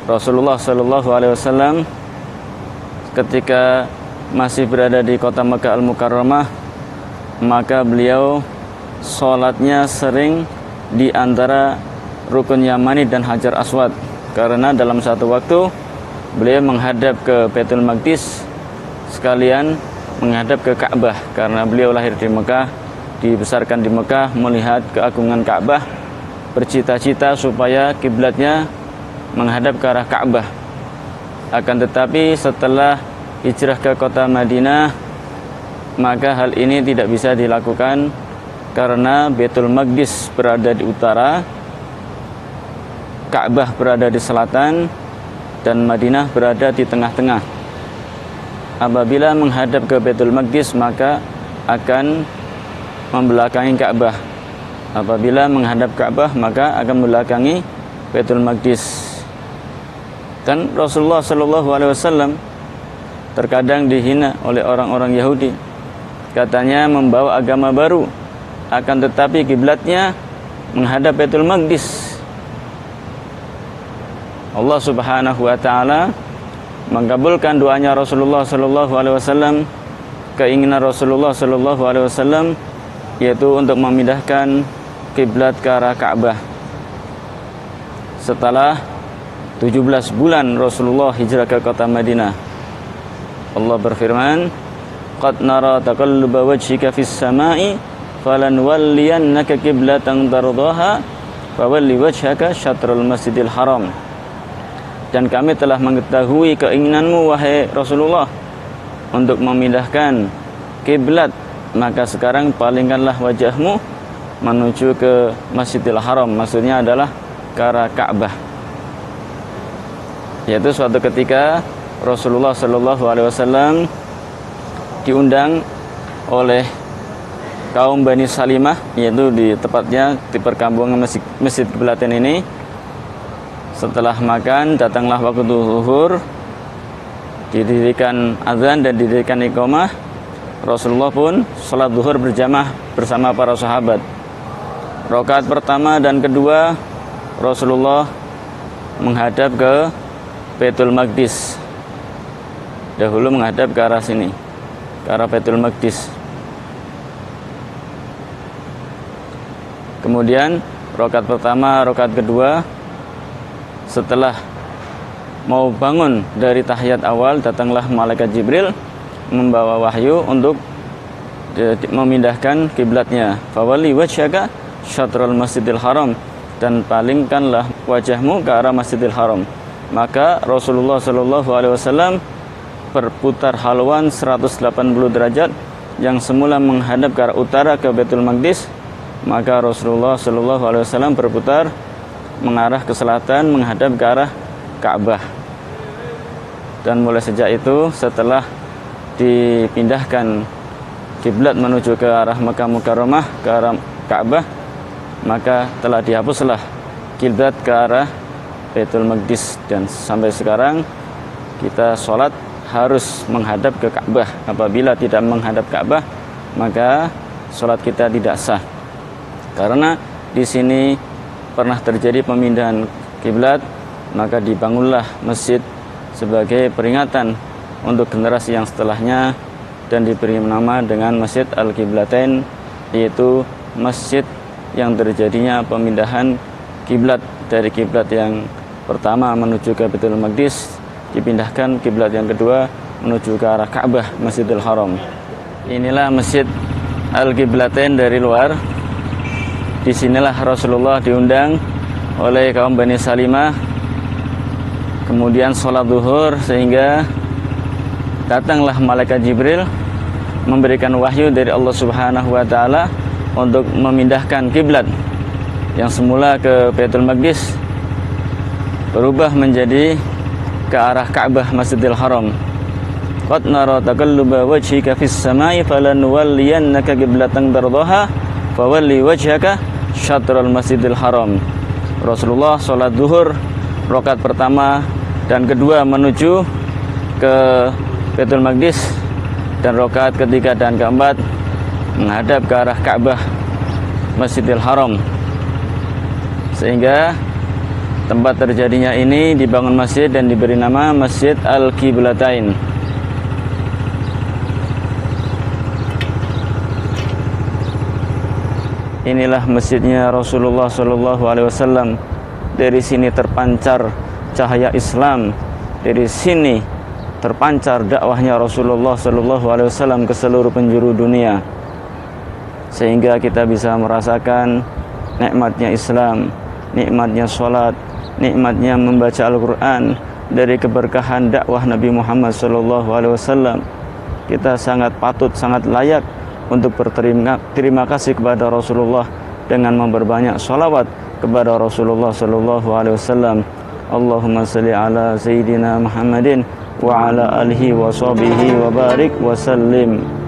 Rasulullah Shallallahu Alaihi Wasallam ketika masih berada di kota Mekah Al-Mukarramah, maka beliau sholatnya sering di antara Rukun Yamani dan Hajar Aswad, karena dalam satu waktu beliau menghadap ke Baitul Maqdis sekalian menghadap ke Ka'bah, karena beliau lahir di Mekah, dibesarkan di Mekah, melihat keagungan Ka'bah, bercita-cita supaya kiblatnya menghadap ke arah Ka'bah. Akan tetapi setelah hijrah ke kota Madinah, maka hal ini tidak bisa dilakukan karena Baitul Maqdis berada di utara, Ka'bah berada di selatan, dan Madinah berada di tengah-tengah. Apabila menghadap ke Baitul Maqdis, maka akan membelakangi Ka'bah. Apabila menghadap Ka'bah, maka akan membelakangi Baitul Maqdis. Dan Rasulullah Shallallahu Alaihi Wasallam terkadang dihina oleh orang-orang Yahudi, katanya membawa agama baru, akan tetapi kiblatnya menghadap Baitul Maqdis. Allah Subhanahu wa taala mengabulkan doanya Rasulullah Shallallahu Alaihi Wasallam, keinginan Rasulullah Shallallahu Alaihi Wasallam, yaitu untuk memindahkan kiblat ke arah Ka'bah. Setelah 17 bulan Rasulullah hijrah ke kota Madinah, Allah berfirman, "Qad nara taqalluba wajhika fis sama'i falanwalliyannaka qiblatan tardaha fawalli wajhaka syatrul masjidil haram." Dan kami telah mengetahui keinginanmu wahai Rasulullah untuk memindahkan kiblat, maka sekarang palingkanlah wajahmu menuju ke Masjidil Haram, maksudnya adalah ke arah Ka'bah. Yaitu suatu ketika Rasulullah Shallallahu Alaihi Wasallam diundang oleh kaum Bani Salimah, yaitu di tepatnya di perkampungan Masjid Kiblatain ini. Setelah makan, datanglah waktu zuhur, didirikan azan dan didirikan iqamah. Rasulullah pun sholat zuhur berjamaah bersama para sahabat. Rakaat pertama dan kedua Rasulullah menghadap ke Baitul Maqdis. Dahulu menghadap ke arah sini, ke arah Baitul Maqdis. Kemudian rakaat pertama, rakaat kedua, setelah mau bangun dari tahiyat awal, datanglah malaikat Jibril membawa wahyu untuk memindahkan kiblatnya. Fawalli wajhaka syatrul masjidil haram, dan palingkanlah wajahmu ke arah Masjidil Haram. Maka Rasulullah Shallallahu Alaihi Wasallam berputar haluan 180 derajat, yang semula menghadap ke arah utara ke Baitul Maqdis, maka Rasulullah Shallallahu Alaihi Wasallam berputar mengarah ke selatan, menghadap ke arah Ka'bah. Dan mulai sejak itu, setelah dipindahkan kiblat menuju ke arah Mekah Mukarramah, ke arah Ka'bah, maka telah dihapuslah kiblat ke arah Baitul Maqdis, dan sampai sekarang kita sholat harus menghadap ke Ka'bah. Apabila tidak menghadap Ka'bah, maka sholat kita tidak sah. Karena di sini pernah terjadi pemindahan kiblat, maka dibangunlah masjid sebagai peringatan untuk generasi yang setelahnya, dan diberi nama dengan Masjid Al-Qiblatain, yaitu masjid yang terjadinya pemindahan kiblat dari kiblat yang pertama menuju ke Baitul Maqdis, dipindahkan kiblat yang kedua menuju ke arah Ka'bah, Masjidil Haram. Inilah Masjid Al-Qiblatain dari luar. Disinilah Rasulullah diundang oleh kaum Bani Salimah, kemudian sholat zuhur, sehingga datanglah malaikat Jibril memberikan wahyu dari Allah Subhanahu wa taala untuk memindahkan kiblat yang semula ke Baitul Maqdis berubah menjadi ke arah Ka'bah, Masjidil Haram. Qad nara taqalluba wajhika fis sama'i falanwalliyannaka qiblatan tardaha fawalli wajhaka syatrul Masjidil Haram. Rasulullah sholat zuhur rakaat pertama dan kedua menuju ke Baitul Maqdis, dan rakaat ketiga dan keempat menghadap ke arah Ka'bah, Masjidil Haram. Sehingga Tempat terjadinya ini dibangun masjid dan diberi nama Masjid Al-Qiblatain. Inilah masjidnya Rasulullah SAW. Dari sini terpancar cahaya Islam. Dari sini terpancar dakwahnya Rasulullah SAW ke seluruh penjuru dunia, sehingga kita bisa merasakan nikmatnya Islam, nikmatnya sholat, nikmatnya membaca Al-Quran. Dari keberkahan dakwah Nabi Muhammad SAW, kita sangat patut, sangat layak untuk berterima kasih kepada Rasulullah dengan memperbanyak sholawat kepada Rasulullah SAW. Allahumma salli ala Sayyidina Muhammadin wa ala alihi wa sahbihi wa barik wa sallim.